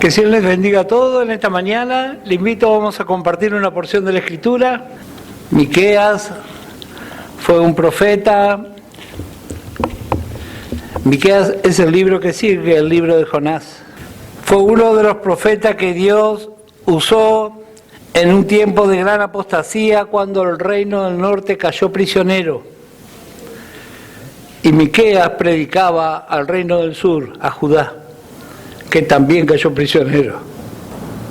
Que el Señor les bendiga a todos en esta mañana. Le invito, vamos a compartir una porción de la Escritura. Miqueas fue un profeta. Miqueas es el libro que sigue, el libro de Jonás. Fue uno de los profetas que Dios usó en un tiempo de gran apostasía, cuando el reino del norte cayó prisionero. Y Miqueas predicaba al reino del sur, a Judá, que también cayó prisionero.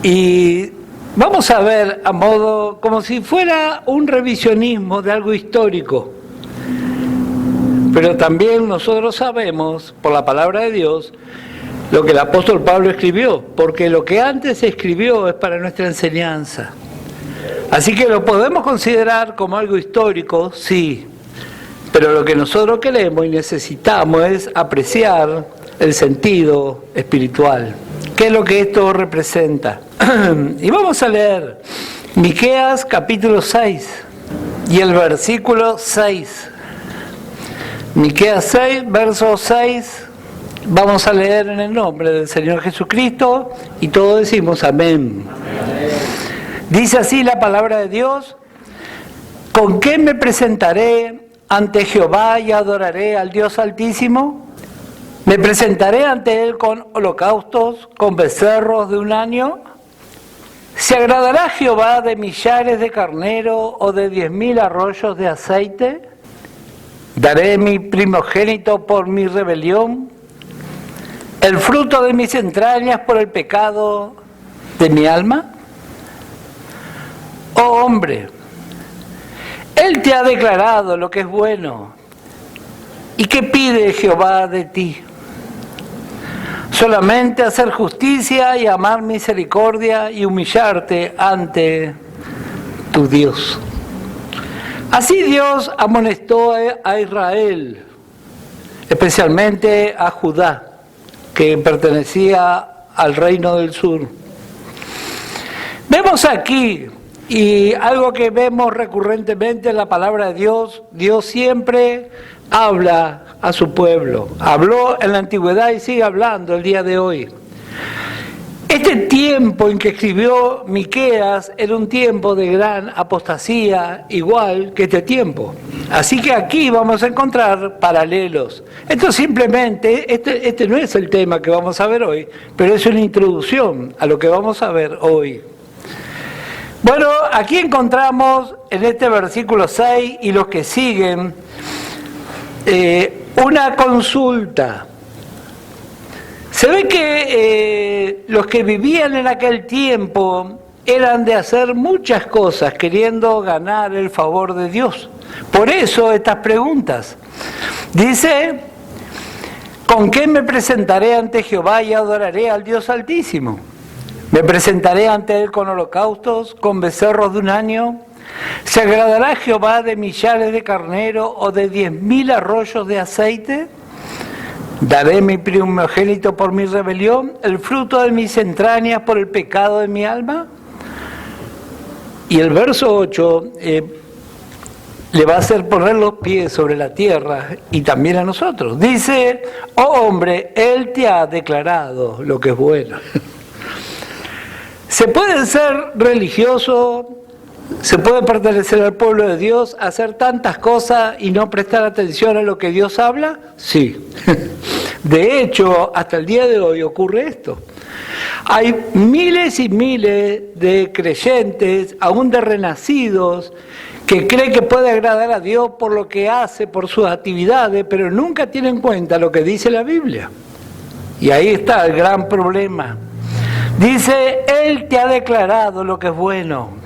Y vamos a ver, a modo, como si fuera un revisionismo de algo histórico. Pero también nosotros sabemos, por la palabra de Dios, lo que el apóstol Pablo escribió, porque lo que antes se escribió es para nuestra enseñanza. Así que lo podemos considerar como algo histórico, sí, pero lo que nosotros queremos y necesitamos es apreciar el sentido espiritual. ¿Qué es lo que esto representa? Y vamos a leer Miqueas capítulo 6 y el versículo 6. Miqueas 6, verso 6, vamos a leer en el nombre del Señor Jesucristo y todos decimos amén. Dice así la palabra de Dios: ¿con qué me presentaré ante Jehová y adoraré al Dios Altísimo? ¿Me presentaré ante Él con holocaustos, con becerros de un año? ¿Se agradará Jehová de millares de carnero o de 10,000 arroyos de aceite? ¿Daré mi primogénito por mi rebelión, el fruto de mis entrañas por el pecado de mi alma? Oh hombre, Él te ha declarado lo que es bueno. ¿Y qué pide Jehová de ti? Solamente hacer justicia y amar misericordia y humillarte ante tu Dios. Así Dios amonestó a Israel, especialmente a Judá, que pertenecía al reino del sur. Vemos aquí, y algo que vemos recurrentemente en la palabra de Dios, Dios siempre habla a su pueblo. Habló en la antigüedad y sigue hablando el día de hoy. Este tiempo en que escribió Miqueas era un tiempo de gran apostasía, igual que este tiempo. Así que aquí vamos a encontrar paralelos. Esto simplemente, este no es el tema que vamos a ver hoy, pero es una introducción a lo que vamos a ver hoy. Bueno, aquí encontramos en este versículo 6 y los que siguen una consulta. Se ve que los que vivían en aquel tiempo eran de hacer muchas cosas queriendo ganar el favor de Dios. Por eso estas preguntas. Dice: ¿con qué me presentaré ante Jehová y adoraré al Dios Altísimo? ¿Me presentaré ante Él con holocaustos, con becerros de un año? ¿Se agradará Jehová de millares de carnero o de 10,000 arroyos de aceite? ¿Daré mi primogénito por mi rebelión, el fruto de mis entrañas por el pecado de mi alma? Y el verso 8 le va a hacer poner los pies sobre la tierra y también a nosotros. Dice: oh hombre, Él te ha declarado lo que es bueno. Se puede ser religioso, se puede pertenecer al pueblo de Dios, hacer tantas cosas y no prestar atención a lo que Dios habla. Sí. De hecho, hasta el día de hoy ocurre esto. Hay miles y miles de creyentes, aún de renacidos, que creen que puede agradar a Dios por lo que hace, por sus actividades, pero nunca tienen en cuenta lo que dice la Biblia. Y ahí está el gran problema. Dice: Él te ha declarado lo que es bueno.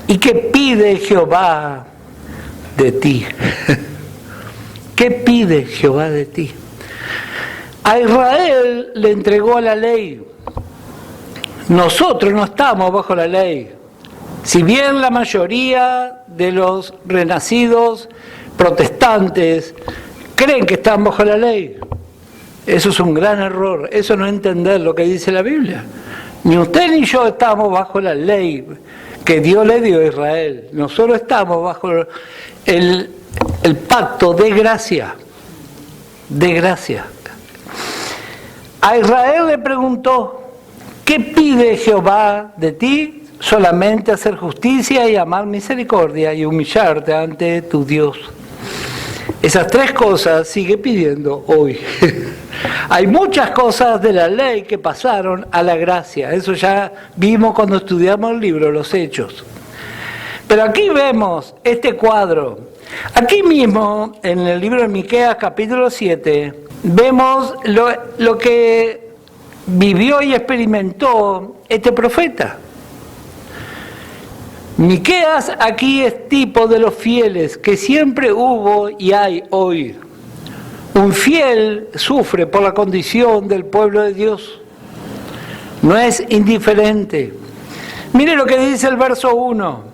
¿Y qué pide Jehová de ti? ¿Qué pide Jehová de ti? A Israel le entregó la ley. Nosotros no estamos bajo la ley. Si bien la mayoría de los renacidos protestantes creen que están bajo la ley, eso es un gran error. Eso no es entender lo que dice la Biblia. Ni usted ni yo estamos bajo la ley que Dios le dio a Israel. Nosotros estamos bajo el pacto de gracia. De gracia. A Israel le preguntó: ¿qué ¿Qué pide Jehová de ti? Solamente hacer justicia y amar misericordia y humillarte ante tu Dios. Esas tres cosas sigue pidiendo hoy. Hay muchas cosas de la ley que pasaron a la gracia. Eso ya vimos cuando estudiamos el libro Los Hechos. Pero aquí vemos este cuadro. Aquí mismo, en el libro de Miqueas, capítulo 7, vemos lo que vivió y experimentó este profeta. Miqueas aquí es tipo de los fieles que siempre hubo y hay hoy. Un fiel sufre por la condición del pueblo de Dios. No es indiferente. Mire lo que dice el verso 1.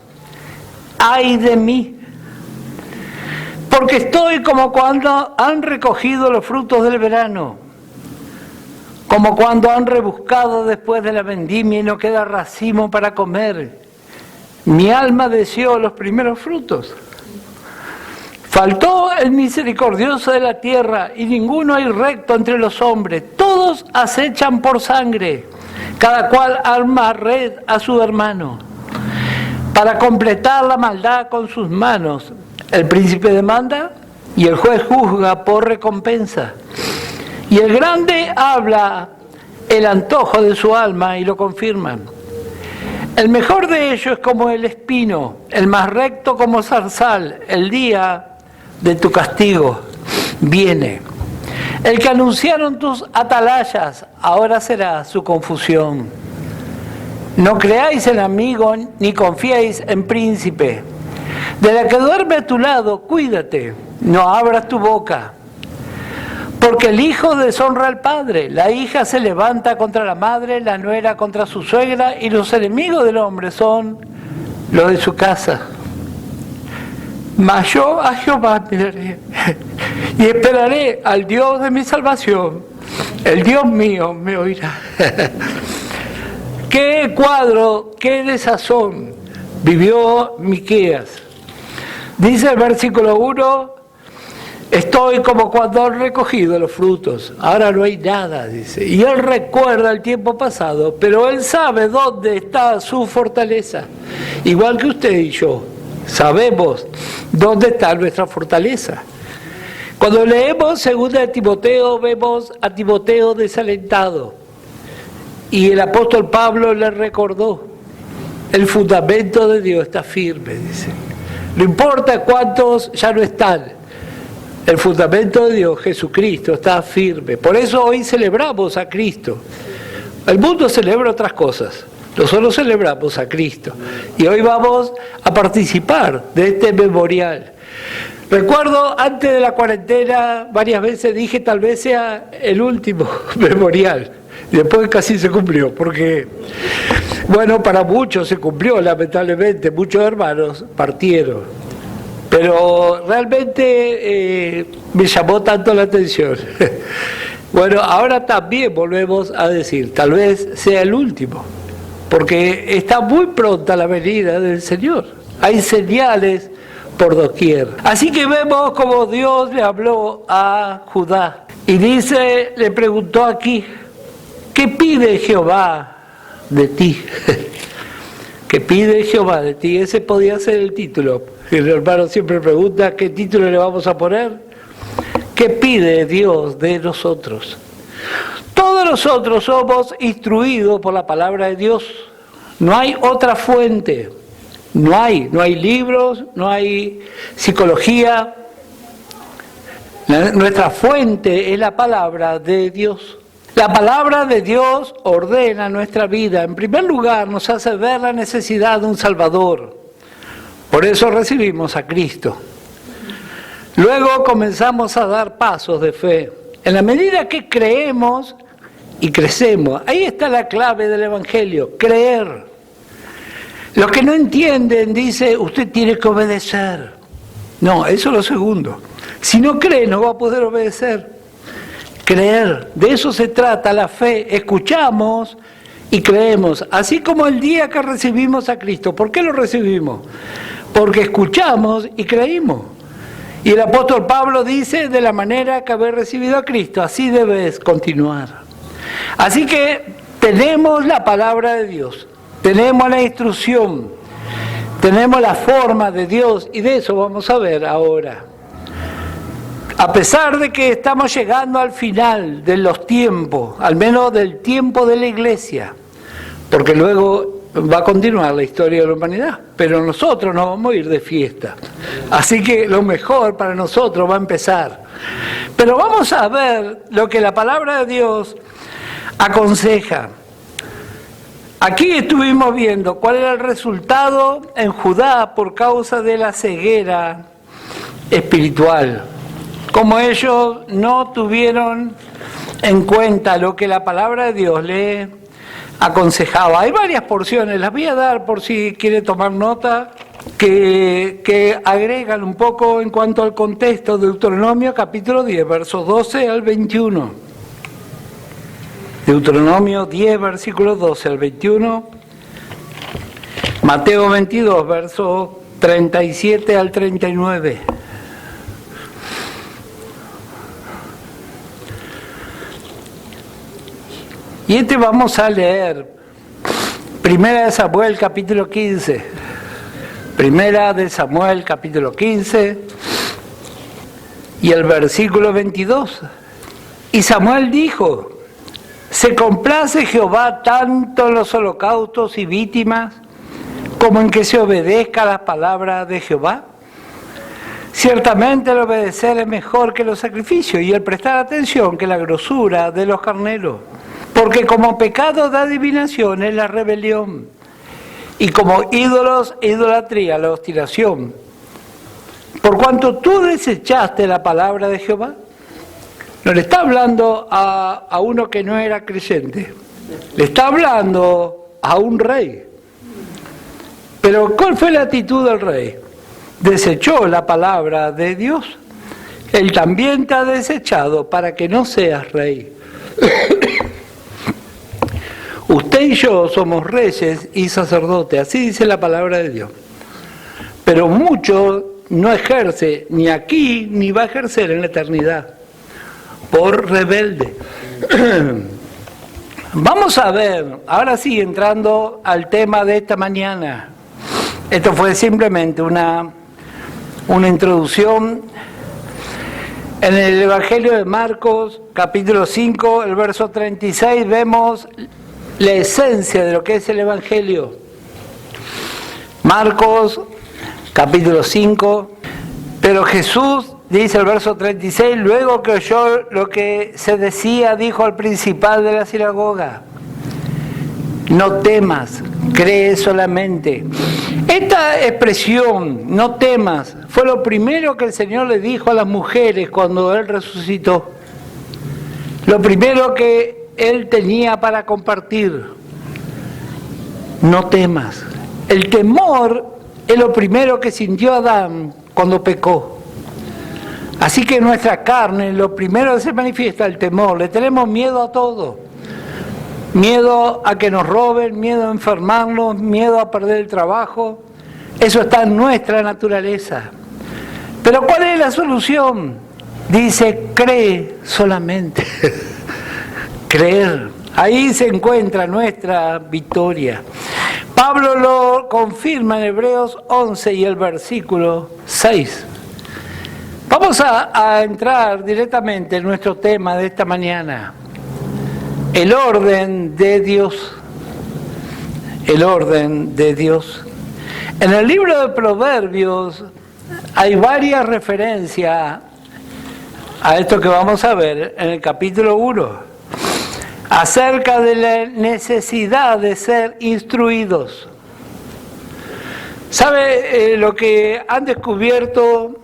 ¡Ay de mí! Porque estoy como cuando han recogido los frutos del verano, como cuando han rebuscado después de la vendimia y no queda racimo para comer. Mi alma deseó los primeros frutos. Faltó el misericordioso de la tierra, y ninguno hay recto entre los hombres. Todos acechan por sangre, cada cual arma red a su hermano, para completar la maldad con sus manos. El príncipe demanda y el juez juzga por recompensa. Y el grande habla el antojo de su alma y lo confirman. El mejor de ellos es como el espino, el más recto como zarzal. El día de tu castigo viene. El que anunciaron tus atalayas, ahora será su confusión. No creáis en amigo, ni confiéis en príncipe. De la que duerme a tu lado, cuídate, no abras tu boca. Porque el hijo deshonra al padre, la hija se levanta contra la madre, la nuera contra su suegra, y los enemigos del hombre son los de su casa. Mas yo a Jehová miraré y esperaré al Dios de mi salvación. El Dios mío me oirá. Qué cuadro, qué desazón vivió Miqueas. Dice el versículo 1, estoy como cuando han recogido los frutos. Ahora no hay nada, dice. Y él recuerda el tiempo pasado, pero él sabe dónde está su fortaleza. Igual que usted y yo, sabemos dónde está nuestra fortaleza. Cuando leemos 2 de Timoteo, vemos a Timoteo desalentado. Y el apóstol Pablo le recordó, el fundamento de Dios está firme, dice. No importa cuántos ya no están, el fundamento de Dios, Jesucristo, está firme. Por eso hoy celebramos a Cristo. El mundo celebra otras cosas, nosotros celebramos a Cristo. Y hoy vamos a participar de este memorial. Recuerdo, antes de la cuarentena, varias veces dije tal vez sea el último memorial. Y después casi se cumplió, porque, bueno, para muchos se cumplió, lamentablemente, muchos hermanos partieron. Pero realmente me llamó tanto la atención. Bueno, ahora también volvemos a decir, tal vez sea el último, porque está muy pronta la venida del Señor. Hay señales por doquier. Así que vemos como Dios le habló a Judá. Y dice, le preguntó aquí, ¿qué pide Jehová de ti? ¿Qué pide Jehová de ti? Ese podía ser el título. El hermano siempre pregunta, ¿qué título le vamos a poner? ¿Qué pide Dios de nosotros? Todos nosotros somos instruidos por la palabra de Dios. No hay otra fuente. No hay libros, no hay psicología. Nuestra fuente es la palabra de Dios. La palabra de Dios ordena nuestra vida. En primer lugar, nos hace ver la necesidad de un Salvador. Por eso recibimos a Cristo. Luego comenzamos a dar pasos de fe. En la medida que creemos y crecemos, ahí está la clave del Evangelio, creer. Los que no entienden, dice, usted tiene que obedecer. No, eso es lo segundo. Si no cree, no va a poder obedecer. Creer, de eso se trata la fe. Escuchamos y creemos. Así como el día que recibimos a Cristo. ¿Por qué lo recibimos? Porque escuchamos y creímos. Y el apóstol Pablo dice, de la manera que habéis recibido a Cristo, así debes continuar. Así que tenemos la palabra de Dios, tenemos la instrucción, tenemos la forma de Dios, y de eso vamos a ver ahora. A pesar de que estamos llegando al final de los tiempos, al menos del tiempo de la iglesia, porque luego va a continuar la historia de la humanidad, pero nosotros nos vamos a ir de fiesta. Así que lo mejor para nosotros va a empezar. Pero vamos a ver lo que la palabra de Dios aconseja. Aquí estuvimos viendo cuál era el resultado en Judá por causa de la ceguera espiritual. Como ellos no tuvieron en cuenta lo que la palabra de Dios le aconsejaba. Hay varias porciones, las voy a dar por si quiere tomar nota, que agregan un poco en cuanto al contexto de Deuteronomio capítulo 10, versos 12 al 21. Deuteronomio 10, versículos 12 al 21. Mateo 22, versos 37 al 39. Y vamos a leer Primera de Samuel capítulo 15. Primera de Samuel capítulo 15 y el versículo 22. Y Samuel dijo: ¿se complace Jehová tanto en los holocaustos y víctimas como en que se obedezca a las palabras de Jehová? Ciertamente el obedecer es mejor que los sacrificios y el prestar atención que la grosura de los carneros. Porque como pecado de adivinación es la rebelión, y como ídolos, idolatría, la obstinación. Por cuanto tú desechaste la palabra de Jehová, no le está hablando a uno que no era creyente, le está hablando a un rey. Pero ¿cuál fue la actitud del rey? Desechó la palabra de Dios. Él también te ha desechado para que no seas rey. Usted y yo somos reyes y sacerdotes, así dice la palabra de Dios. Pero mucho no ejerce ni aquí ni va a ejercer en la eternidad, por rebelde. Vamos a ver, ahora sí, entrando al tema de esta mañana. Esto fue simplemente una introducción. En el Evangelio de Marcos, capítulo 5, el verso 36, vemos la esencia de lo que es el Evangelio. Marcos, capítulo 5, pero Jesús, dice el verso 36, luego que oyó lo que se decía, dijo al principal de la sinagoga: no temas, cree solamente. Esta expresión, no temas, fue lo primero que el Señor le dijo a las mujeres cuando Él resucitó. Lo primero que Él tenía para compartir. No temas. El temor es lo primero que sintió Adán cuando pecó. Así que en nuestra carne lo primero que se manifiesta el temor. Le tenemos miedo a todo. Miedo a que nos roben, miedo a enfermarnos, miedo a perder el trabajo. Eso está en nuestra naturaleza. Pero ¿cuál es la solución? Dice, cree solamente. Creer. Ahí se encuentra nuestra victoria. Pablo lo confirma en Hebreos 11 y el versículo 6. Vamos a entrar directamente en nuestro tema de esta mañana. El orden de Dios. El orden de Dios. En el libro de Proverbios hay varias referencias a esto que vamos a ver en el capítulo 1. Acerca de la necesidad de ser instruidos. ¿Sabe lo que han descubierto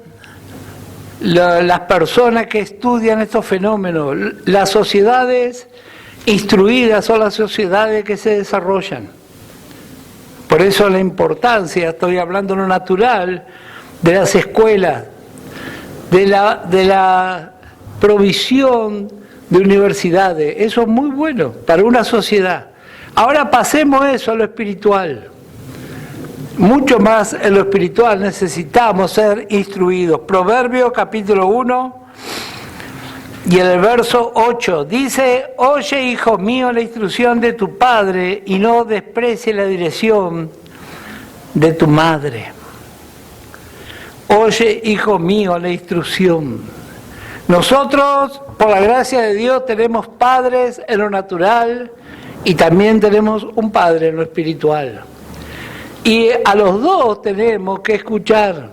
las personas que estudian estos fenómenos? Las sociedades instruidas son las sociedades que se desarrollan. Por eso la importancia, estoy hablando en lo natural, de las escuelas, de la provisión de universidades. Eso es muy bueno para una sociedad. Ahora pasemos eso a lo espiritual. Mucho más en lo espiritual necesitamos ser instruidos. Proverbios capítulo 1, Y en el verso 8 dice: oye, hijo mío, la instrucción de tu padre y no desprecie la dirección de tu madre. Oye, hijo mío, la instrucción. Nosotros, por la gracia de Dios, tenemos padres en lo natural y también tenemos un padre en lo espiritual. Y a los dos tenemos que escuchar.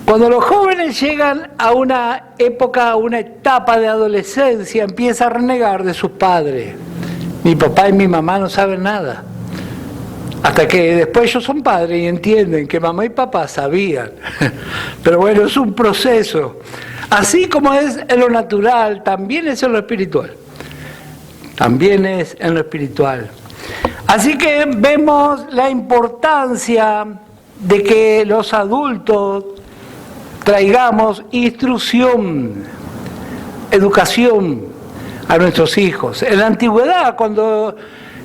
Cuando los jóvenes llegan a una época, a una etapa de adolescencia, empiezan a renegar de sus padres. Mi papá y mi mamá no saben nada. Hasta que después ellos son padres y entienden que mamá y papá sabían. Pero bueno, es un proceso. Así como es en lo natural, también es en lo espiritual. También es en lo espiritual. Así que vemos la importancia de que los adultos traigamos instrucción, educación a nuestros hijos. En la antigüedad, cuando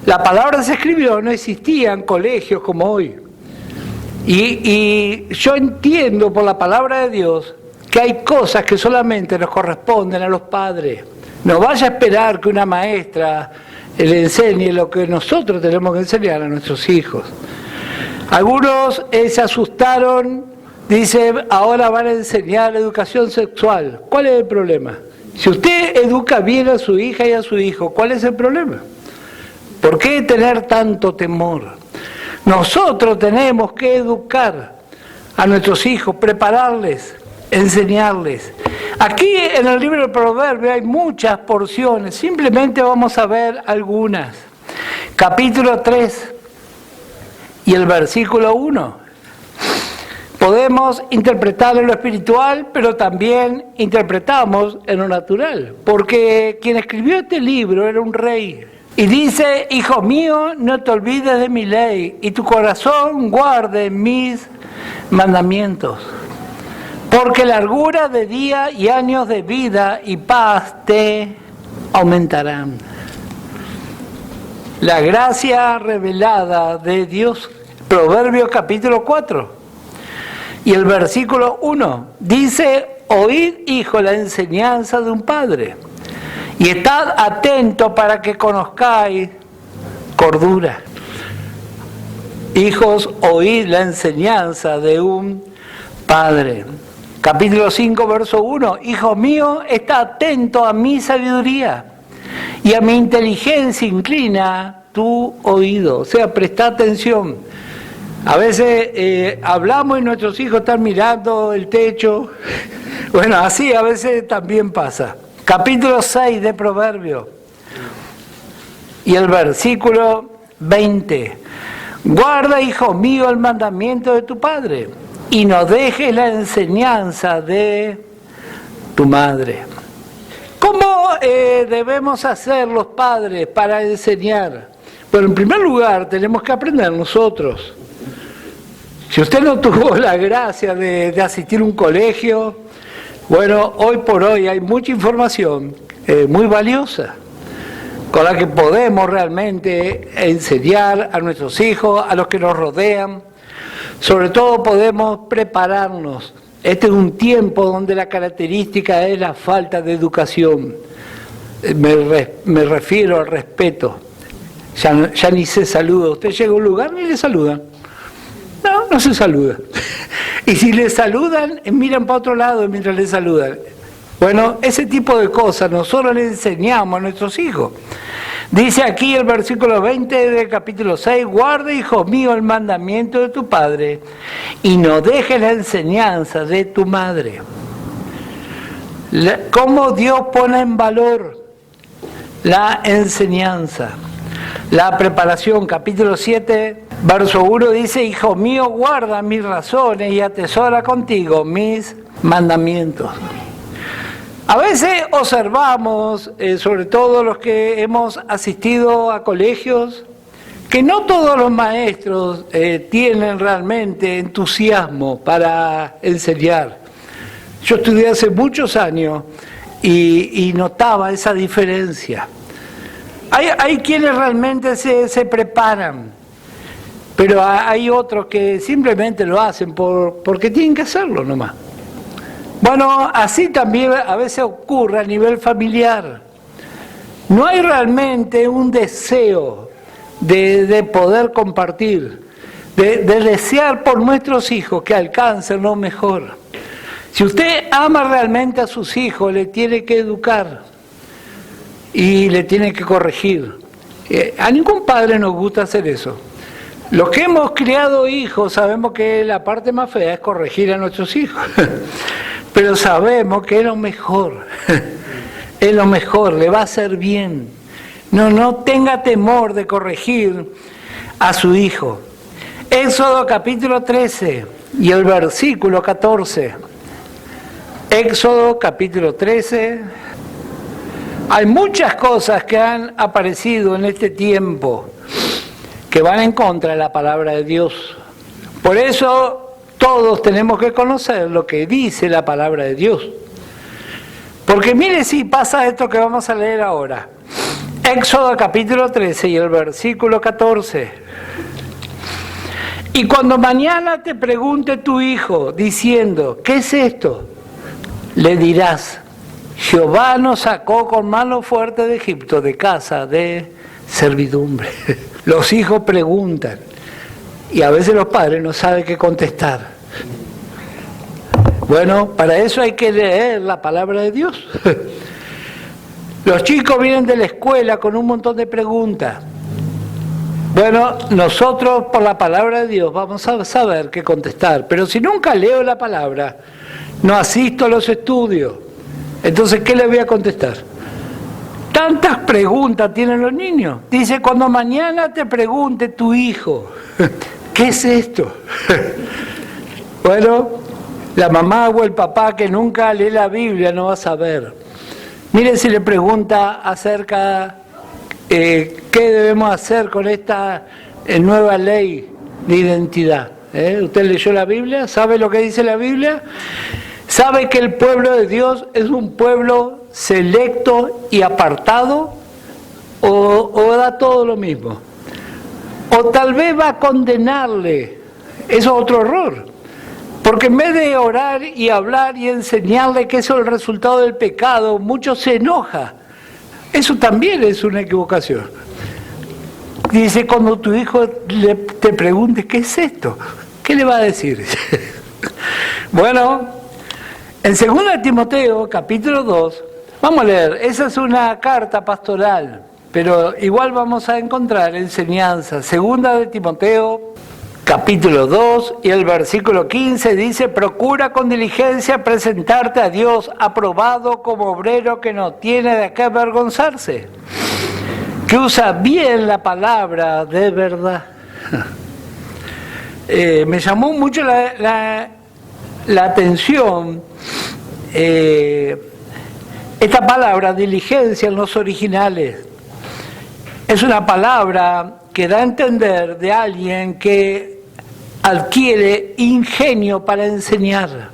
la palabra se escribió, no existían colegios como hoy. Y yo entiendo por la palabra de Dios que hay cosas que solamente nos corresponden a los padres. No vaya a esperar que una maestra le enseñe lo que nosotros tenemos que enseñar a nuestros hijos. Algunos se asustaron, dice, ahora van a enseñar educación sexual. ¿Cuál es el problema? Si usted educa bien a su hija y a su hijo, ¿cuál es el problema? ¿Por qué tener tanto temor? Nosotros tenemos que educar a nuestros hijos, prepararles, enseñarles. Aquí en el libro de Proverbios hay muchas porciones, simplemente vamos a ver algunas. Capítulo 3 y el versículo 1. Podemos interpretar en lo espiritual, pero también interpretamos en lo natural, porque quien escribió este libro era un rey. Y dice: hijo mío, no te olvides de mi ley, y tu corazón guarde mis mandamientos. Porque largura de día y años de vida y paz te aumentarán. La gracia revelada de Dios. Proverbios capítulo 4. Y el versículo 1 dice: oíd, hijo, la enseñanza de un padre, y estad atento para que conozcáis cordura. Hijos, oíd la enseñanza de un padre. Capítulo 5, verso 1. Hijo mío, está atento a mi sabiduría, y a mi inteligencia inclina tu oído. O sea, presta atención. A veces hablamos y nuestros hijos están mirando el techo. Bueno, así a veces también pasa. Capítulo 6 de Proverbios y el versículo 20. Guarda, hijo mío, el mandamiento de tu padre, y no dejes la enseñanza de tu madre. ¿Cómo debemos hacer los padres para enseñar? Bueno, en primer lugar, tenemos que aprender nosotros. Si usted no tuvo la gracia de asistir a un colegio, bueno, hoy por hoy hay mucha información muy valiosa, con la que podemos realmente enseñar a nuestros hijos, a los que nos rodean. Sobre todo podemos prepararnos. Este es un tiempo donde la característica es la falta de educación. Me refiero al respeto. Ya ni se saluda. Usted llega a un lugar ni le saludan. No se saluda. Y si le saludan, miran para otro lado mientras le saludan. Bueno, ese tipo de cosas nosotros le enseñamos a nuestros hijos. Dice aquí el versículo 20 del capítulo 6, guarda, hijo mío, el mandamiento de tu padre, y no dejes la enseñanza de tu madre. ¿Cómo Dios pone en valor la enseñanza? La preparación, capítulo 7, verso 1 dice: hijo mío, guarda mis razones y atesora contigo mis mandamientos. A veces observamos, sobre todo los que hemos asistido a colegios, que no todos los maestros tienen realmente entusiasmo para enseñar. Yo estudié hace muchos años y notaba esa diferencia. Hay quienes realmente se preparan, pero hay otros que simplemente lo hacen porque tienen que hacerlo nomás. Bueno, así también a veces ocurre a nivel familiar. No hay realmente un deseo de poder compartir, de desear por nuestros hijos que alcancen lo mejor. Si usted ama realmente a sus hijos, le tiene que educar y le tiene que corregir. A ningún padre nos gusta hacer eso. Los que hemos criado hijos sabemos que la parte más fea es corregir a nuestros hijos, pero sabemos que es lo mejor, es lo mejor, le va a hacer bien. No tenga temor de corregir a su hijo. Éxodo capítulo 13 y el versículo 14. Éxodo capítulo 13. Hay muchas cosas que han aparecido en este tiempo que van en contra de la palabra de Dios. Por eso todos tenemos que conocer lo que dice la palabra de Dios. Porque mire si pasa esto que vamos a leer ahora. Éxodo capítulo 13 y el versículo 14. Y cuando mañana te pregunte tu hijo diciendo, ¿qué es esto? Le dirás, Jehová nos sacó con mano fuerte de Egipto, de casa de servidumbre. Los hijos preguntan y a veces los padres no saben qué contestar. Bueno, para eso hay que leer la palabra de Dios. Los chicos vienen de la escuela con un montón de preguntas. Bueno, nosotros por la palabra de Dios vamos a saber qué contestar, pero si nunca leo la palabra, no asisto a los estudios, entonces ¿qué le voy a contestar? Tantas preguntas tienen los niños. Dice, cuando mañana te pregunte tu hijo, ¿qué es esto? Bueno, la mamá o el papá que nunca lee la Biblia no va a saber. Miren si le pregunta acerca qué debemos hacer con esta nueva ley de identidad. ¿Usted leyó la Biblia? ¿Sabe lo que dice la Biblia? ¿Sabe que el pueblo de Dios es un pueblo selecto y apartado? ¿O da todo lo mismo? O tal vez va a condenarle. Eso es otro error. Porque en vez de orar y hablar y enseñarle que eso es el resultado del pecado, muchos se enoja. Eso también es una equivocación. Dice, cuando tu hijo te pregunte, ¿qué es esto? ¿Qué le va a decir? Bueno, en 2 Timoteo, capítulo 2, vamos a leer, esa es una carta pastoral, pero igual vamos a encontrar enseñanza. 2 Timoteo, capítulo 2 y el versículo 15 dice, procura con diligencia presentarte a Dios aprobado como obrero que no tiene de qué avergonzarse, que usa bien la palabra de verdad. Me llamó mucho la atención esta palabra diligencia en los originales. Es una palabra que da a entender de alguien que adquiere ingenio para enseñar.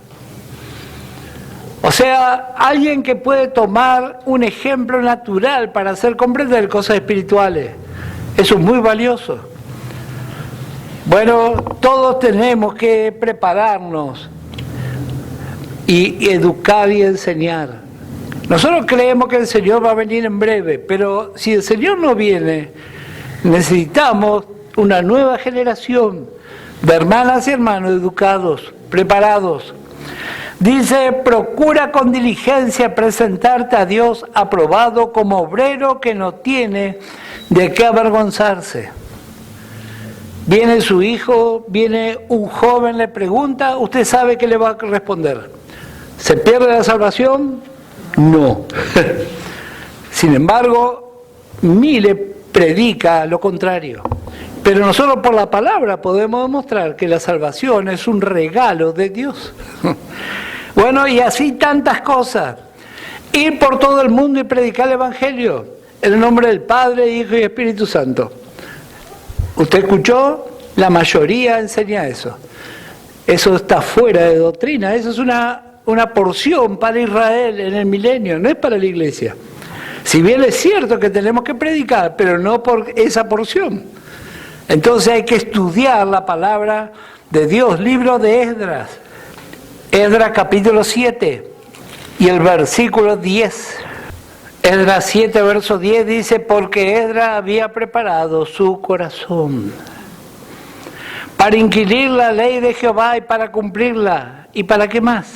O sea, alguien que puede tomar un ejemplo natural para hacer comprender cosas espirituales. Eso es muy valioso. Bueno, todos tenemos que prepararnos y educar y enseñar. Nosotros creemos que el Señor va a venir en breve, pero si el Señor no viene, necesitamos una nueva generación de hermanas y hermanos educados, preparados. Dice, procura con diligencia presentarte a Dios aprobado como obrero que no tiene de qué avergonzarse. Viene su hijo, viene un joven, le pregunta, ¿usted sabe qué le va a responder? ¿Se pierde la salvación? No. Sin embargo, le predica lo contrario. Pero nosotros por la palabra podemos demostrar que la salvación es un regalo de Dios. Bueno, y así tantas cosas. Ir por todo el mundo y predicar el Evangelio en el nombre del Padre, Hijo y Espíritu Santo. ¿Usted escuchó? La mayoría enseña eso. Eso está fuera de doctrina. Eso es una porción para Israel en el milenio, no es para la iglesia. Si bien es cierto que tenemos que predicar, pero no por esa porción. Entonces hay que estudiar la palabra de Dios, libro de Esdras. Esdras capítulo 7 y el versículo 10. Esdras 7, verso 10 dice, porque Esdras había preparado su corazón para inquirir la ley de Jehová y para cumplirla. ¿Y para qué más?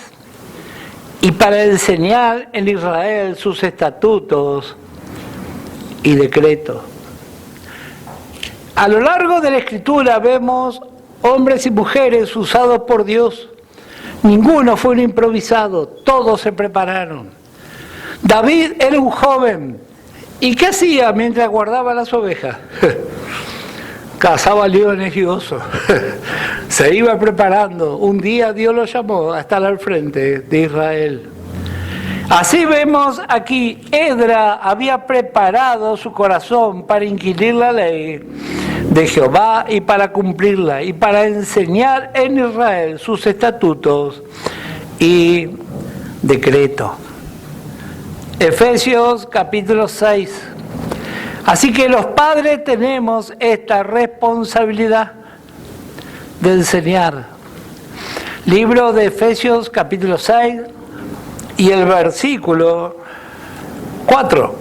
Y para enseñar en Israel sus estatutos y decretos. A lo largo de la Escritura vemos hombres y mujeres usados por Dios. Ninguno fue un improvisado, todos se prepararon. David era un joven. ¿Y qué hacía mientras guardaba las ovejas? Cazaba leones y osos. Se iba preparando. Un día Dios lo llamó a estar al frente de Israel. Así vemos aquí, Esdras había preparado su corazón para inquirir la ley de Jehová y para cumplirla, y para enseñar en Israel sus estatutos y decretos. Efesios capítulo 6. Así que los padres tenemos esta responsabilidad de enseñar. Libro de Efesios capítulo 6 y el versículo 4.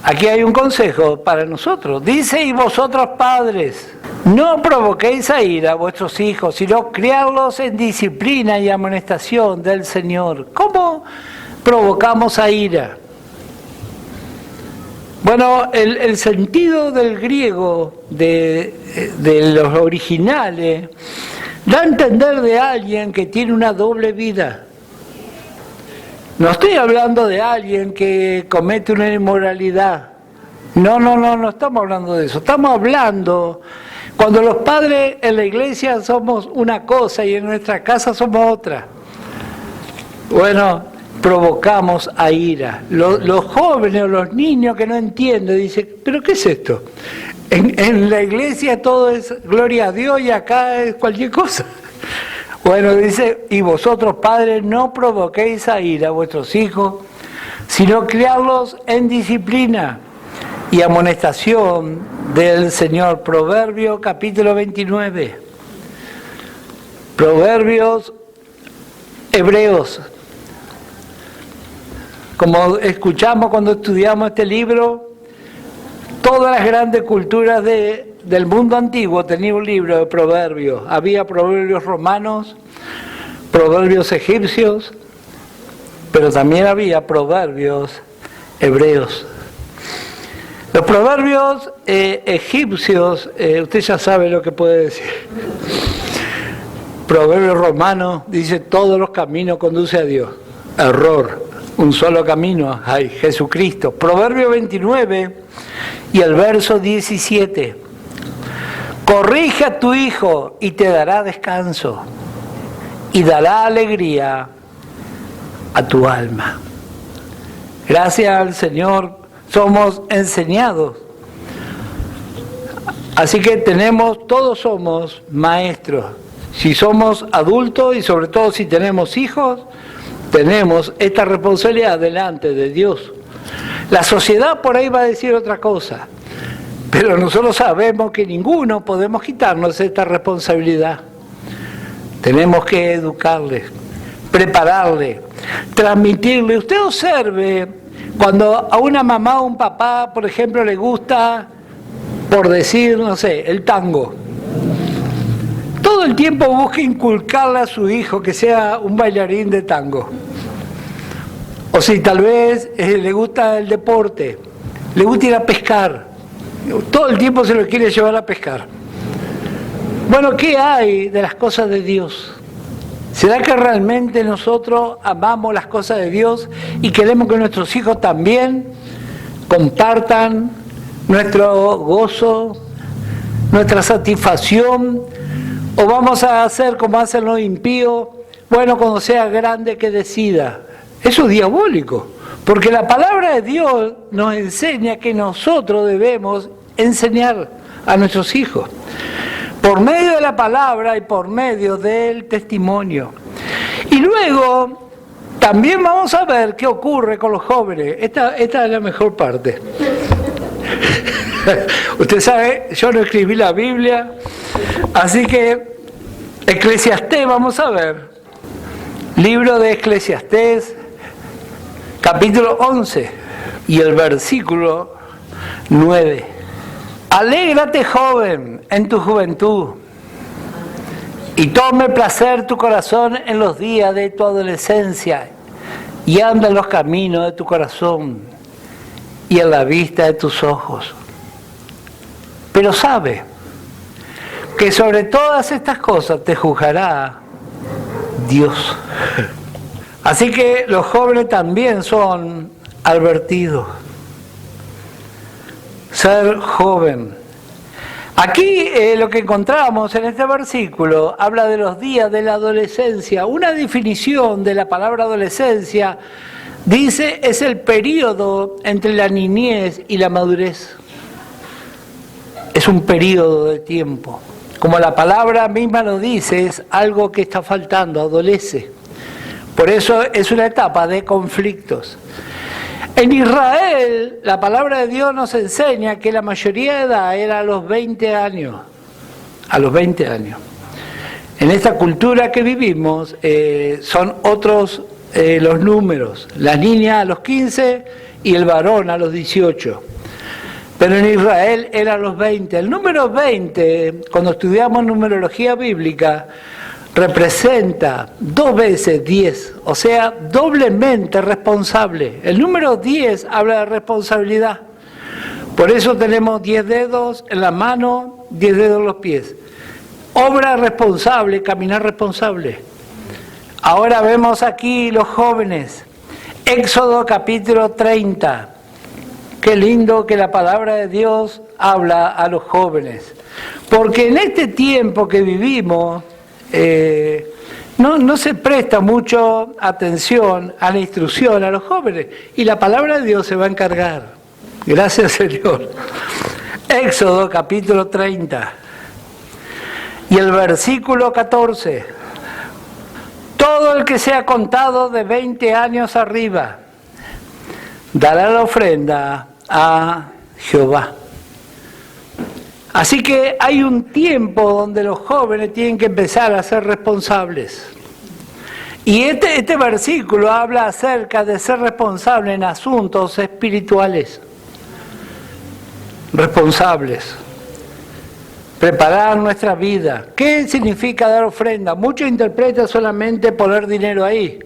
Aquí hay un consejo para nosotros. Dice, y vosotros padres, no provoquéis a ira a vuestros hijos, sino criarlos en disciplina y amonestación del Señor. ¿Cómo provocamos a ira? Bueno, el sentido del griego, de los originales, da a entender de alguien que tiene una doble vida. No estoy hablando de alguien que comete una inmoralidad. No estamos hablando de eso. Estamos hablando cuando los padres en la iglesia somos una cosa y en nuestra casa somos otra. Bueno, provocamos a ira. Los jóvenes o los niños que no entienden dicen, ¿pero qué es esto? En la iglesia todo es gloria a Dios y acá es cualquier cosa. Bueno, dice, y vosotros padres no provoquéis a ira a vuestros hijos, sino criarlos en disciplina y amonestación del Señor. Proverbios capítulo 29. Proverbios hebreos. Como escuchamos cuando estudiamos este libro, todas las grandes culturas del mundo antiguo tenían un libro de proverbios. Había proverbios romanos, proverbios egipcios, pero también había proverbios hebreos. Los proverbios egipcios, usted ya sabe lo que puede decir. Proverbios romanos dice, todos los caminos conducen a Dios. Error, un solo camino, ay, Jesucristo. Proverbio 29 y el verso 17. Corrige a tu hijo y te dará descanso y dará alegría a tu alma. Gracias al Señor somos enseñados. Así que todos somos maestros. Si somos adultos y sobre todo si tenemos hijos, tenemos esta responsabilidad delante de Dios. La sociedad por ahí va a decir otra cosa, pero nosotros sabemos que ninguno podemos quitarnos esta responsabilidad. Tenemos que educarle, prepararle, transmitirle. Usted observe cuando a una mamá o un papá, por ejemplo, le gusta, por decir, no sé, el tango. Todo el tiempo busca inculcarle a su hijo que sea un bailarín de tango. O si tal vez le gusta el deporte, le gusta ir a pescar. Todo el tiempo se lo quiere llevar a pescar. Bueno, ¿qué hay de las cosas de Dios? ¿Será que realmente nosotros amamos las cosas de Dios y queremos que nuestros hijos también compartan nuestro gozo, nuestra satisfacción? ¿O vamos a hacer como hacen los impíos? Bueno, cuando sea grande que decida. Eso es diabólico, porque la palabra de Dios nos enseña que nosotros debemos enseñar a nuestros hijos, por medio de la palabra y por medio del testimonio. Y luego, también vamos a ver qué ocurre con los jóvenes. Esta es la mejor parte. Usted sabe, yo no escribí la Biblia, así que Eclesiastés vamos a ver. Libro de Eclesiastés, capítulo 11 y el versículo 9. Alégrate, joven, en tu juventud, y tome placer tu corazón en los días de tu adolescencia, y anda en los caminos de tu corazón y en la vista de tus ojos. Pero sabe que sobre todas estas cosas te juzgará Dios. Así que los jóvenes también son advertidos. Ser joven. Aquí lo que encontramos en este versículo habla de los días de la adolescencia. Una definición de la palabra adolescencia dice es el periodo entre la niñez y la madurez. Es un periodo de tiempo. Como la palabra misma lo dice, es algo que está faltando, adolece. Por eso es una etapa de conflictos. En Israel, la palabra de Dios nos enseña que la mayoría de edad era a los 20 años. A los 20 años. En esta cultura que vivimos, son otros los números. La niña a los 15 y el varón a los 18. Pero en Israel era a los 20. El número 20, cuando estudiamos numerología bíblica, representa 2 veces 10, o sea, doblemente responsable. El número 10 habla de responsabilidad. Por eso tenemos 10 dedos en la mano, 10 dedos en los pies. Obra responsable, caminar responsable. Ahora vemos aquí los jóvenes. Éxodo capítulo 30. Qué lindo que la palabra de Dios habla a los jóvenes. Porque en este tiempo que vivimos, no se presta mucho atención a la instrucción a los jóvenes. Y la palabra de Dios se va a encargar. Gracias, Señor. Éxodo capítulo 30. Y el versículo 14. Todo el que sea contado de 20 años arriba dará la ofrenda a Jehová. Así que hay un tiempo donde los jóvenes tienen que empezar a ser responsables. Y este versículo habla acerca de ser responsable en asuntos espirituales. Responsables. Preparar nuestra vida. ¿Qué significa dar ofrenda? Muchos interpretan solamente poner dinero ahí,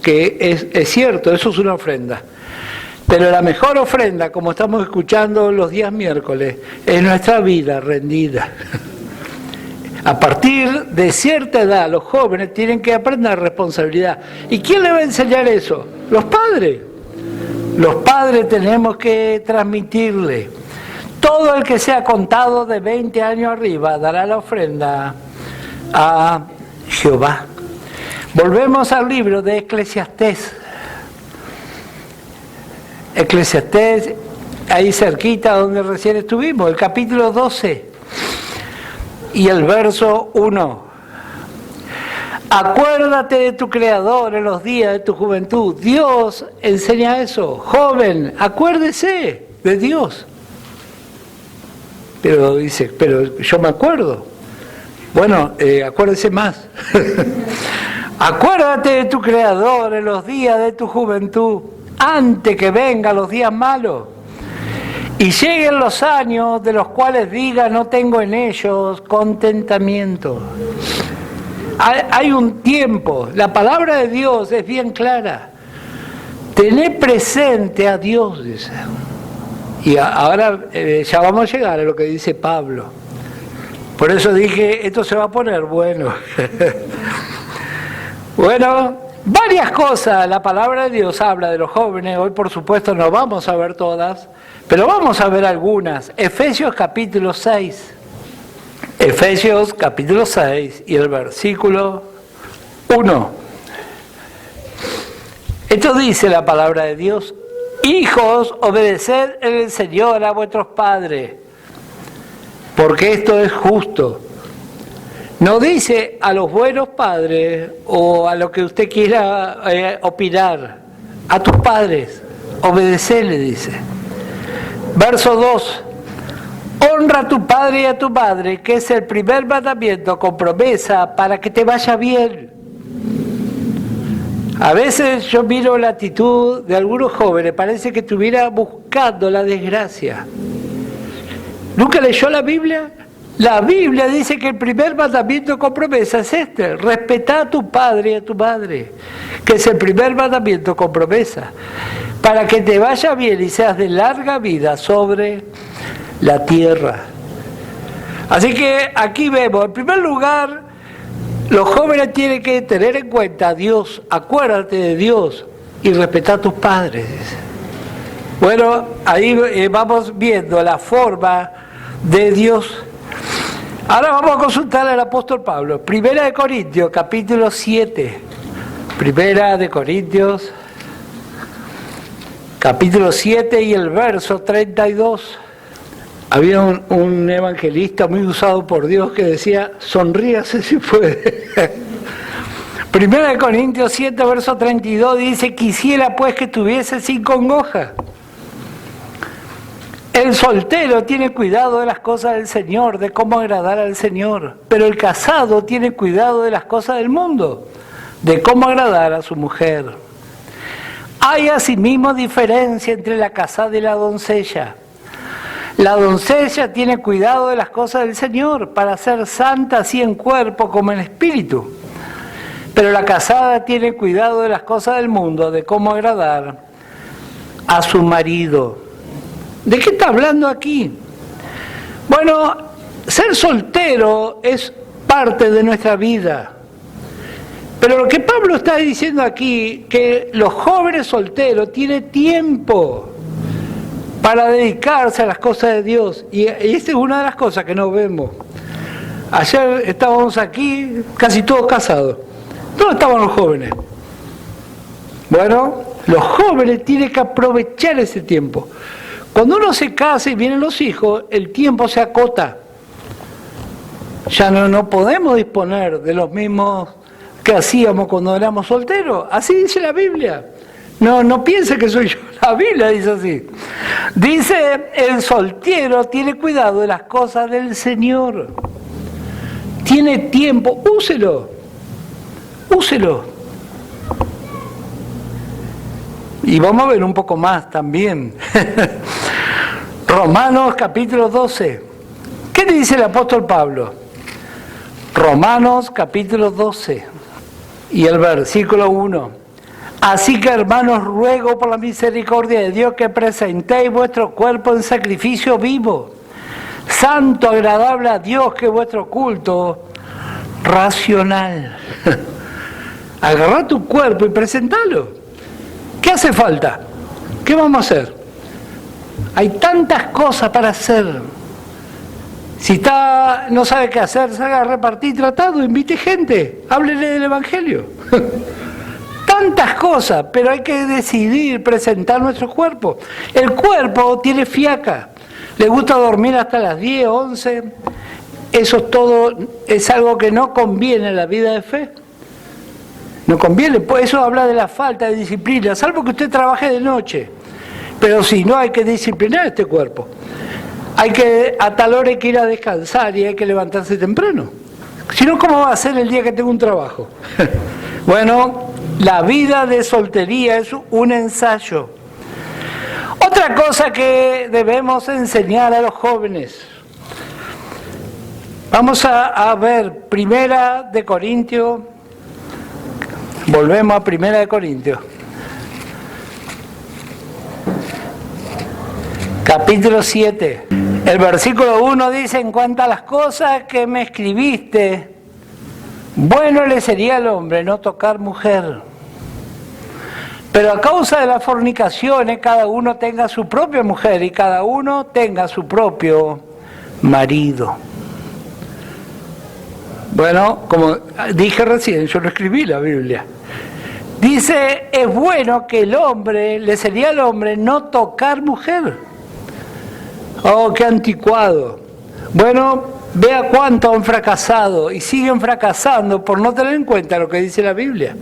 que es cierto, eso es una ofrenda. Pero la mejor ofrenda, como estamos escuchando los días miércoles, es nuestra vida rendida. A partir de cierta edad, los jóvenes tienen que aprender responsabilidad. ¿Y quién le va a enseñar eso? Los padres. Los padres tenemos que transmitirle. Todo el que sea contado de 20 años arriba dará la ofrenda a Jehová. Volvemos al libro de Eclesiastés. Eclesiastés, ahí cerquita donde recién estuvimos, el capítulo 12 y el verso 1. Acuérdate de tu Creador en los días de tu juventud. Dios enseña eso. Joven, acuérdese de Dios. Pero dice, pero yo me acuerdo. Bueno, acuérdese más. Acuérdate de tu Creador en los días de tu juventud, antes que vengan los días malos y lleguen los años de los cuales diga no tengo en ellos contentamiento. Hay un tiempo, la palabra de Dios es bien clara. Tener presente a Dios, dice. Y ahora ya vamos a llegar a lo que dice Pablo. Por eso dije, esto se va a poner bueno. Bueno, varias cosas la palabra de Dios habla de los jóvenes. Hoy, por supuesto, no vamos a ver todas, pero vamos a ver algunas. Efesios capítulo 6. Efesios capítulo 6 y el versículo 1. Esto dice la palabra de Dios. Hijos, obedeced en el Señor a vuestros padres, porque esto es justo. No dice a los buenos padres o a lo que usted quiera opinar. A tus padres, obedecerle, dice. Verso 2. Honra a tu padre y a tu madre, que es el primer mandamiento con promesa para que te vaya bien. A veces yo miro la actitud de algunos jóvenes, parece que estuviera buscando la desgracia. ¿Nunca leyó la Biblia? La Biblia dice que el primer mandamiento con promesa es este: respetá a tu padre y a tu madre, que es el primer mandamiento con promesa, para que te vaya bien y seas de larga vida sobre la tierra. Así que aquí vemos, en primer lugar, los jóvenes tienen que tener en cuenta a Dios, acuérdate de Dios y respetar a tus padres. Bueno, ahí vamos viendo la forma de Dios. Ahora vamos a consultar al apóstol Pablo. Primera de Corintios, capítulo 7. Primera de Corintios, capítulo 7 y el verso 32. Había un evangelista muy usado por Dios que decía, sonríase si puede. Primera de Corintios 7, verso 32 dice, quisiera pues que tuviese sin congoja. El soltero tiene cuidado de las cosas del Señor, de cómo agradar al Señor, pero el casado tiene cuidado de las cosas del mundo, de cómo agradar a su mujer. Hay asimismo diferencia entre la casada y la doncella. La doncella tiene cuidado de las cosas del Señor para ser santa así en cuerpo como en espíritu. Pero la casada tiene cuidado de las cosas del mundo, de cómo agradar a su marido. ¿De qué está hablando aquí? Bueno, ser soltero es parte de nuestra vida. Pero lo que Pablo está diciendo aquí, que los jóvenes solteros tienen tiempo para dedicarse a las cosas de Dios. Y esta es una de las cosas que no vemos. Ayer estábamos aquí, casi todos casados. ¿Dónde estaban los jóvenes? Bueno, los jóvenes tienen que aprovechar ese tiempo. Cuando uno se casa y vienen los hijos, el tiempo se acota. Ya no podemos disponer de los mismos que hacíamos cuando éramos solteros. Así dice la Biblia. No piense que soy yo, la Biblia dice así. Dice, el soltero tiene cuidado de las cosas del Señor. Tiene tiempo, úselo. Y vamos a ver un poco más también. Romanos capítulo 12. ¿Qué dice el apóstol Pablo? Romanos capítulo 12 y el versículo 1. Así que, hermanos, ruego por la misericordia de Dios que presentéis vuestro cuerpo en sacrificio vivo, santo, agradable a Dios, que es vuestro culto racional. Agarrá tu cuerpo y presentalo. ¿Qué hace falta? ¿Qué vamos a hacer? Hay tantas cosas para hacer. Si no sabe qué hacer, salga a repartir tratado, invite gente, háblele del Evangelio. Tantas cosas, pero hay que decidir presentar nuestro cuerpo. El cuerpo tiene fiaca, le gusta dormir hasta las 10, 11. Eso todo es algo que no conviene en la vida de fe. No conviene, pues eso habla de la falta de disciplina, salvo que usted trabaje de noche. Pero si no, hay que disciplinar este cuerpo. A tal hora hay que ir a descansar y hay que levantarse temprano. Si no, ¿cómo va a ser el día que tengo un trabajo? Bueno, la vida de soltería es un ensayo. Otra cosa que debemos enseñar a los jóvenes. Vamos a ver Primera de Corintios. Volvemos a Primera de Corintios. Capítulo 7. El versículo 1 dice, en cuanto a las cosas que me escribiste, bueno le sería al hombre no tocar mujer. Pero a causa de las fornicaciones, cada uno tenga su propia mujer y cada uno tenga su propio marido. Bueno, como dije recién, yo no escribí la Biblia. Dice, es bueno que le sería al hombre no tocar mujer. Oh, qué anticuado. Bueno, vea cuánto han fracasado y siguen fracasando por no tener en cuenta lo que dice la Biblia.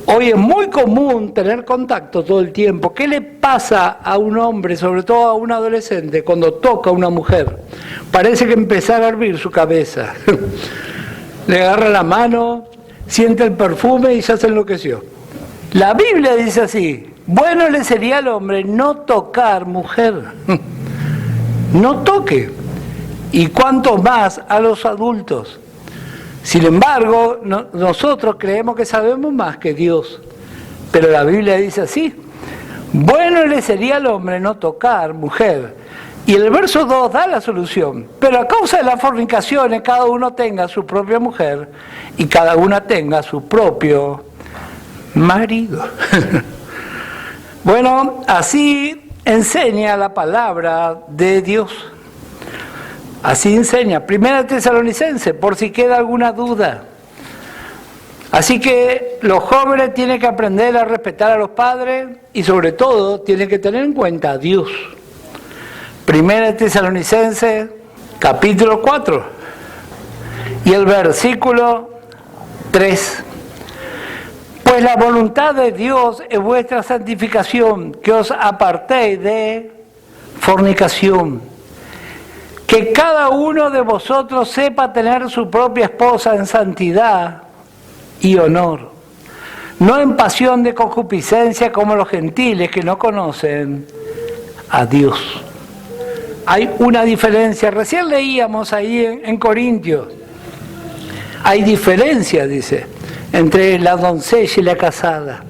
Hoy es muy común tener contacto todo el tiempo. ¿Qué le pasa a un hombre, sobre todo a un adolescente, cuando toca a una mujer? Parece que empezara a hervir su cabeza. Le agarra la mano, siente el perfume y ya se enloqueció. La Biblia dice así: bueno le sería al hombre no tocar mujer. No toque. Y cuanto más a los adultos. Sin embargo, nosotros creemos que sabemos más que Dios. Pero la Biblia dice así: bueno le sería al hombre no tocar mujer. Y el verso 2 da la solución. Pero a causa de las fornicaciones, cada uno tenga su propia mujer y cada una tenga su propio marido. Bueno, así enseña la palabra de Dios. Así enseña. Primera Tesalonicenses, por si queda alguna duda. Así que los jóvenes tienen que aprender a respetar a los padres y sobre todo tienen que tener en cuenta a Dios. Primera Tesalonicenses, capítulo 4 y el versículo 3. Pues la voluntad de Dios es vuestra santificación, que os apartéis de fornicación. Que cada uno de vosotros sepa tener su propia esposa en santidad y honor, no en pasión de concupiscencia como los gentiles que no conocen a Dios. Hay una diferencia, recién leíamos ahí en Corintios, hay diferencia, dice, entre la doncella y la casada.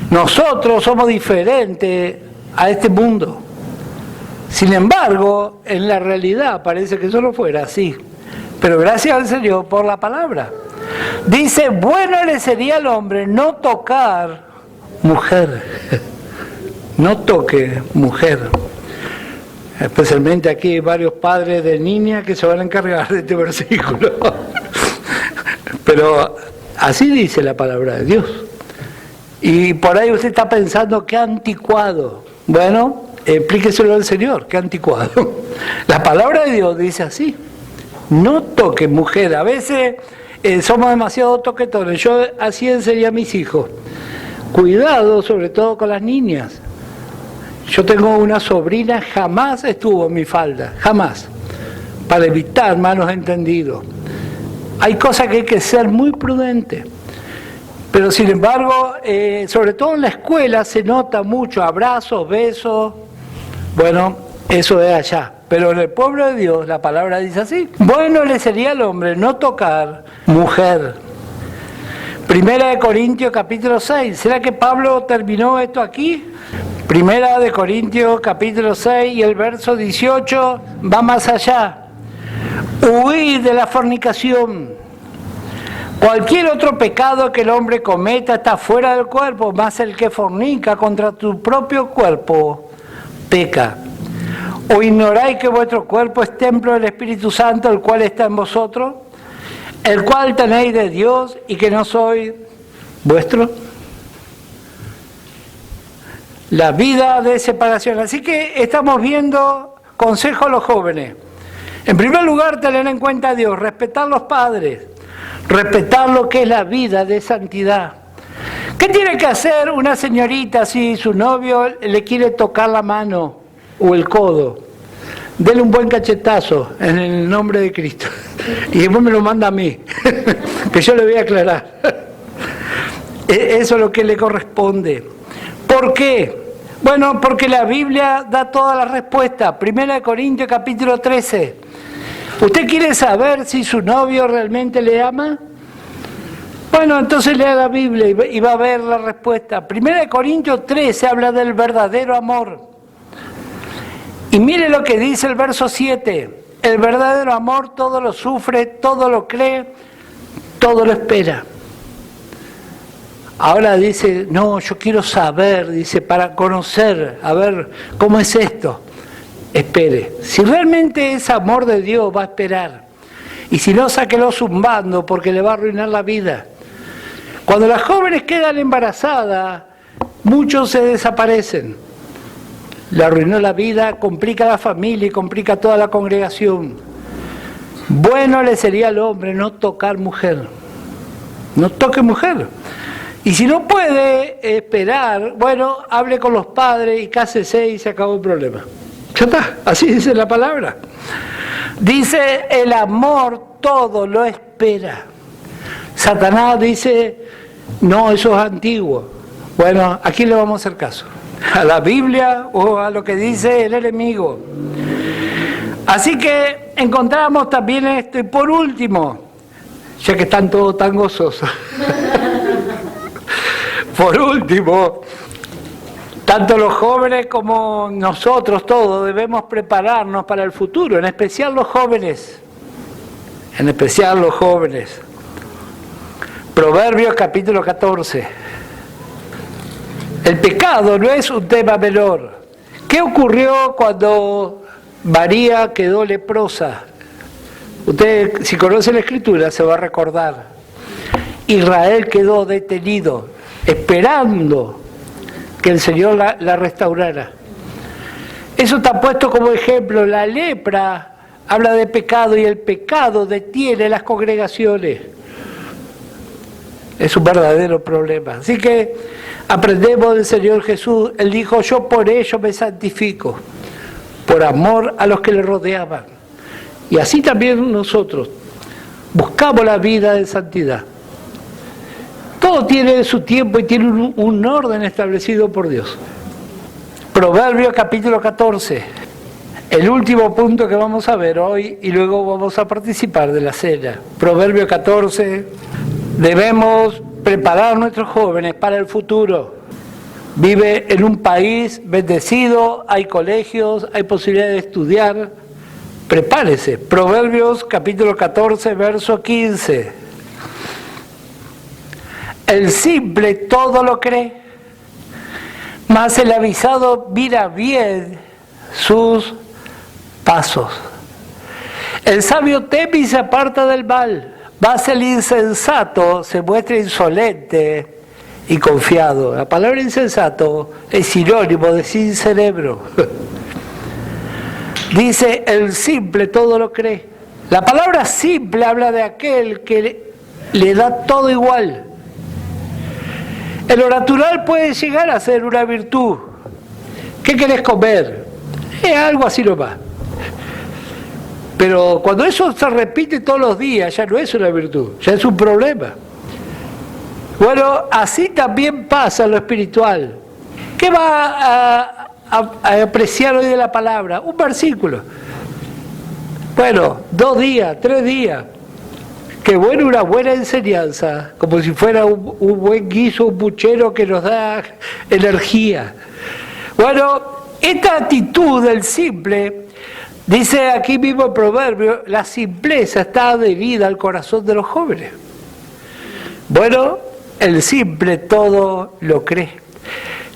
Nosotros somos diferentes a este mundo. Sin embargo, en la realidad parece que eso no fuera así. Pero gracias al Señor por la palabra. Dice, bueno le sería al hombre no tocar mujer. No toque mujer. Especialmente aquí hay varios padres de niñas que se van a encargar de este versículo. Pero así dice la palabra de Dios. Y por ahí usted está pensando, qué anticuado. Bueno, explíqueselo al Señor, qué anticuado. La palabra de Dios dice así: no toque mujer. A veces somos demasiado toquetones. Yo así enseñé a mis hijos. Cuidado, sobre todo con las niñas. Yo tengo una sobrina, jamás estuvo en mi falda, jamás, para evitar malos entendidos. Hay cosas que hay que ser muy prudente. Pero sin embargo, sobre todo en la escuela se nota mucho abrazos, besos. Bueno, eso es allá. Pero en el pueblo de Dios la palabra dice así: bueno le sería al hombre no tocar mujer. Primera de Corintios capítulo 6. ¿Será que Pablo terminó esto aquí? Primera de Corintios capítulo 6 y el verso 18 va más allá. Huid de la fornicación. Cualquier otro pecado que el hombre cometa está fuera del cuerpo, mas el que fornica contra tu propio cuerpo peca. ¿O ignoráis que vuestro cuerpo es templo del Espíritu Santo, el cual está en vosotros, el cual tenéis de Dios y que no sois vuestro? La vida de separación. Así que estamos viendo consejo a los jóvenes. En primer lugar, tener en cuenta a Dios, respetar a los padres, respetar lo que es la vida de santidad. ¿Qué tiene que hacer una señorita si su novio le quiere tocar la mano o el codo? Dele un buen cachetazo en el nombre de Cristo. Y después me lo manda a mí, que yo le voy a aclarar. Eso es lo que le corresponde. ¿Por qué? Bueno, porque la Biblia da toda la respuesta. Primera de Corintios capítulo 13. ¿Usted quiere saber si su novio realmente le ama? Bueno, entonces lea la Biblia y va a ver la respuesta. Primera de Corintios 13 habla del verdadero amor. Y mire lo que dice el verso 7. El verdadero amor todo lo sufre, todo lo cree, todo lo espera. Ahora dice, no, yo quiero saber, dice, para conocer, a ver, ¿cómo es esto? Espere. Si realmente es amor de Dios, va a esperar. Y si no, sáquelo zumbando, porque le va a arruinar la vida. Cuando las jóvenes quedan embarazadas, muchos se desaparecen. Le arruinó la vida, complica la familia y complica toda la congregación. Bueno le sería al hombre no tocar mujer. No toque mujer. Y si no puede esperar, bueno, hable con los padres y cásese y se acabó el problema. Ya está, así dice la palabra. Dice, el amor todo lo espera. Satanás dice, no, eso es antiguo. Bueno, ¿a quién le vamos a hacer caso? ¿A la Biblia o a lo que dice el enemigo? Así que encontramos también esto. Y por último, ya que están todos tan gozosos, por último, tanto los jóvenes como nosotros todos debemos prepararnos para el futuro, en especial los jóvenes. En especial los jóvenes. Proverbios capítulo 14. El pecado no es un tema menor. ¿Qué ocurrió cuando María quedó leprosa? Usted, si conoce la Escritura, se va a recordar. Israel quedó detenido, esperando que el Señor la restaurara. Eso está puesto como ejemplo. La lepra habla de pecado y el pecado detiene las congregaciones. Es un verdadero problema. Así que aprendemos del Señor Jesús. Él dijo, yo por ello me santifico, por amor a los que le rodeaban. Y así también nosotros buscamos la vida de santidad. Todo tiene su tiempo y tiene un orden establecido por Dios. Proverbios capítulo 14. El último punto que vamos a ver hoy y luego vamos a participar de la cena. Proverbios 14. Debemos preparar a nuestros jóvenes para el futuro. Vive en un país bendecido, hay colegios, hay posibilidad de estudiar. Prepárese. Proverbios capítulo 14, verso 15. El simple todo lo cree, mas el avisado mira bien sus pasos. El sabio teme y se aparta del mal, mas el insensato se muestra insolente y confiado. La palabra insensato es sinónimo de sin cerebro. Dice, el simple todo lo cree. La palabra simple habla de aquel que le da todo igual. En lo natural puede llegar a ser una virtud. ¿Qué querés comer? Algo así nomás. Pero cuando eso se repite todos los días, ya no es una virtud, ya es un problema. Bueno, así también pasa en lo espiritual. ¿Qué va a apreciar hoy de la palabra? Un versículo. Bueno, 2 días, 3 días. Qué bueno, una buena enseñanza, como si fuera un buen guiso, un puchero que nos da energía. Bueno, esta actitud del simple, dice aquí mismo el proverbio, la simpleza está adherida al corazón de los jóvenes. Bueno, el simple todo lo cree.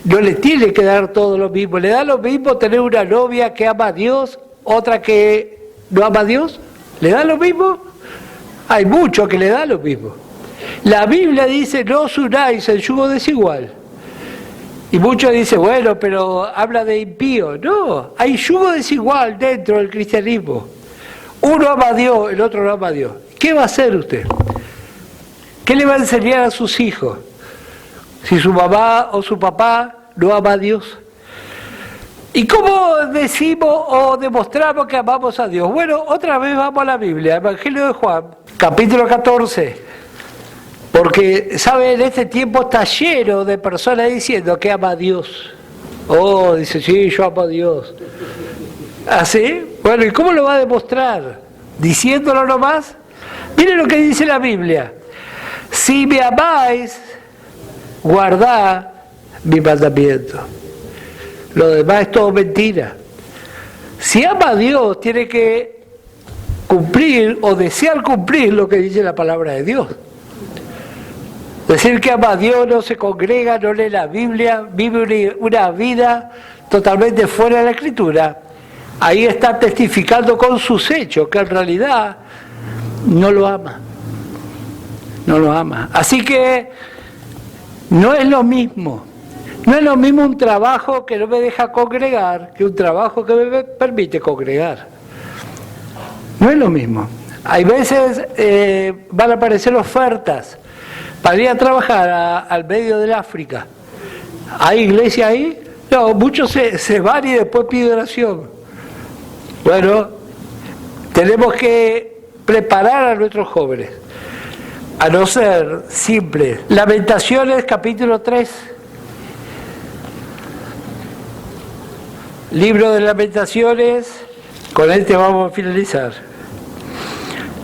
No le tiene que dar todo lo mismo. Le da lo mismo tener una novia que ama a Dios, otra que no ama a Dios. ¿Le da lo mismo? Hay mucho que le da lo mismo. La Biblia dice, no os unáis en yugo desigual. Y muchos dicen, bueno, pero habla de impío. No, hay yugo desigual dentro del cristianismo. Uno ama a Dios, el otro no ama a Dios. ¿Qué va a hacer usted? ¿Qué le va a enseñar a sus hijos? Si su mamá o su papá no ama a Dios. ¿Y cómo decimos o demostramos que amamos a Dios? Bueno, otra vez vamos a la Biblia, Evangelio de Juan, capítulo 14. Porque, ¿saben? Este tiempo está lleno de personas diciendo que ama a Dios. Oh, dice, sí, yo amo a Dios. ¿Así? Bueno, ¿y cómo lo va a demostrar? ¿Diciéndolo nomás? Miren lo que dice la Biblia. Si me amáis, guardad mi mandamiento. Lo demás es todo mentira. Si ama a Dios, tiene que cumplir o desear cumplir lo que dice la palabra de Dios. Decir que ama a Dios, no se congrega, no lee la Biblia, vive una vida totalmente fuera de la Escritura. Ahí está testificando con sus hechos que en realidad no lo ama. No lo ama. Así que no es lo mismo. No es lo mismo un trabajo que no me deja congregar que un trabajo que me permite congregar. No es lo mismo. Hay veces van a aparecer ofertas para ir a trabajar al medio del África. ¿Hay iglesia ahí? No, muchos se van y después piden oración. Bueno, tenemos que preparar a nuestros jóvenes. a no ser simples. Lamentaciones capítulo 3. Libro de Lamentaciones, con este vamos a finalizar.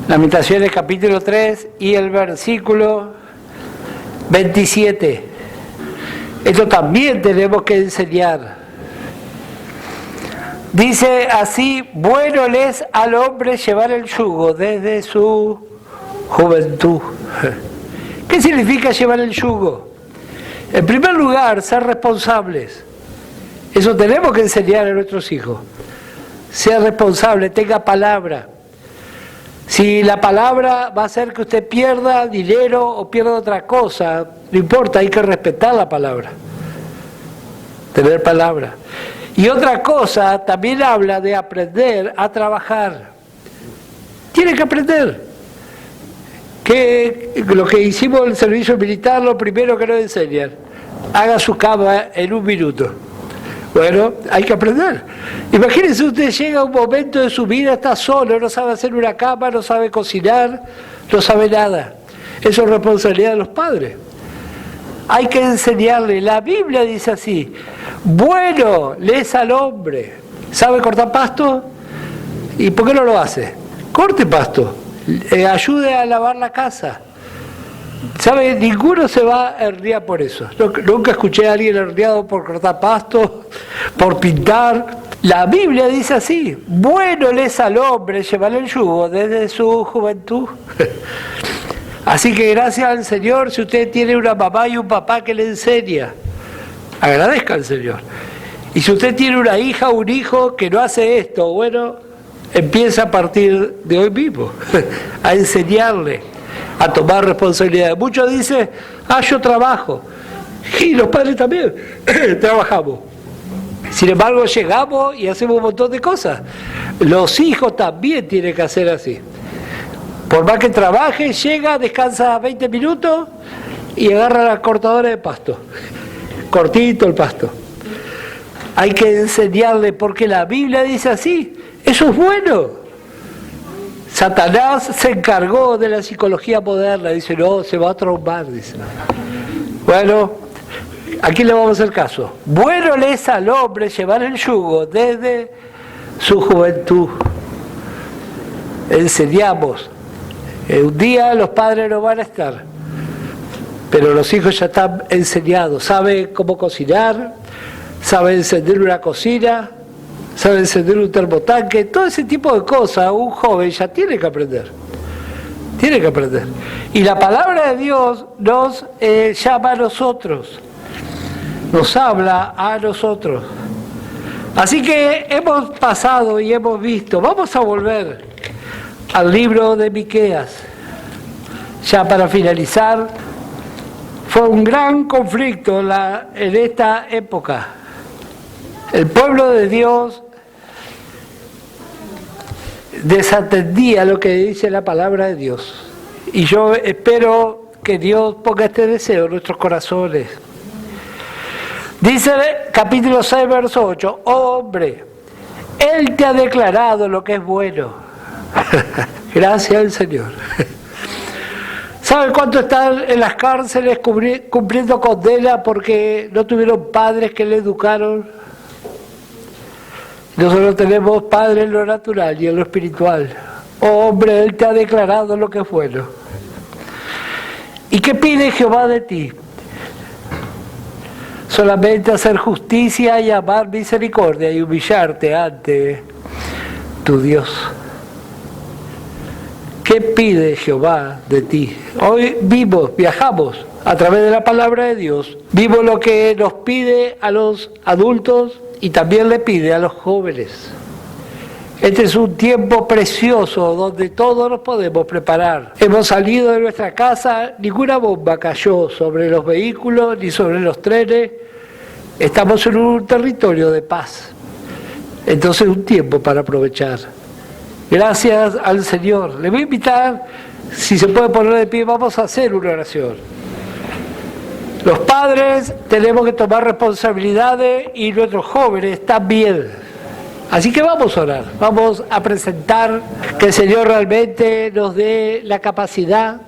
Lamentaciones capítulo 3 y el versículo 27. Esto también tenemos que enseñar. Dice así: bueno le es al hombre llevar el yugo desde su juventud. ¿Qué significa llevar el yugo? En primer lugar, ser responsables. Eso tenemos que enseñar a nuestros hijos. Sea responsable, tenga palabra. Si la palabra va a hacer que usted pierda dinero o pierda otra cosa, no importa, hay que respetar la palabra. Tener palabra. Y otra cosa, también habla de aprender a trabajar. Tiene que aprender. Que lo que hicimos en el servicio militar, lo primero que nos enseñan: haga su cama en 1 minuto. Bueno, hay que aprender. Imagínense, usted llega a un momento de su vida, está solo, no sabe hacer una cama, no sabe cocinar, no sabe nada. Eso es responsabilidad de los padres. Hay que enseñarle. La Biblia dice así: bueno le es al hombre. ¿Sabe cortar pasto? ¿Y por qué no lo hace? Corte pasto. Ayude a lavar la casa. ¿Sabe? Ninguno se va a herniar por eso. Nunca escuché a alguien herniado por cortar pasto, por pintar. La Biblia dice así: bueno le es al hombre llevar el yugo desde su juventud. Así que gracias al Señor si usted tiene una mamá y un papá que le enseña. Agradezca al Señor. Y si usted tiene una hija o un hijo que no hace esto, bueno, empieza a partir de hoy mismo a enseñarle, a tomar responsabilidad. Muchos dicen: yo trabajo. Y los padres también trabajamos. Sin embargo, llegamos y hacemos un montón de cosas. Los hijos también tienen que hacer así. Por más que trabaje, llega, descansa 20 minutos y agarra la cortadora de pasto. Cortito el pasto. Hay que enseñarle, porque la Biblia dice así. Eso es bueno. Satanás se encargó de la psicología moderna. Dice: no, se va a trombar. Dice. Bueno, aquí le vamos a hacer caso. Bueno le es al hombre llevar el yugo desde su juventud. Enseñamos. Un día los padres no van a estar, pero los hijos ya están enseñados. Saben cómo cocinar, saben encender una cocina, saben encender un termotanque, todo ese tipo de cosas. Un joven ya tiene que aprender. Tiene que aprender. Y la palabra de Dios nos llama a nosotros, nos habla a nosotros. Así que hemos pasado y hemos visto. Vamos a volver al libro de Miqueas. Ya para finalizar, fue un gran conflicto en esta época. El pueblo de Dios desatendía lo que dice la palabra de Dios. Y yo espero que Dios ponga este deseo en nuestros corazones. Dice capítulo 6, verso 8: oh hombre, Él te ha declarado lo que es bueno. Gracias al Señor. ¿Sabe cuánto están en las cárceles cumpliendo condena porque no tuvieron padres que le educaron? Nosotros tenemos padres en lo natural y en lo espiritual. Oh hombre, Él te ha declarado lo que es bueno. ¿Y qué pide Jehová de ti? Solamente hacer justicia y amar misericordia y humillarte ante tu Dios. ¿Qué pide Jehová de ti? Hoy viajamos a través de la palabra de Dios. Vimos lo que nos pide a los adultos y también le pide a los jóvenes. Este es un tiempo precioso donde todos nos podemos preparar. Hemos salido de nuestra casa, ninguna bomba cayó sobre los vehículos ni sobre los trenes. Estamos en un territorio de paz. Entonces es un tiempo para aprovechar. Gracias al Señor. Le voy a invitar, si se puede poner de pie, vamos a hacer una oración. Los padres tenemos que tomar responsabilidades y nuestros jóvenes también. Así que vamos a orar, vamos a presentar que el Señor realmente nos dé la capacidad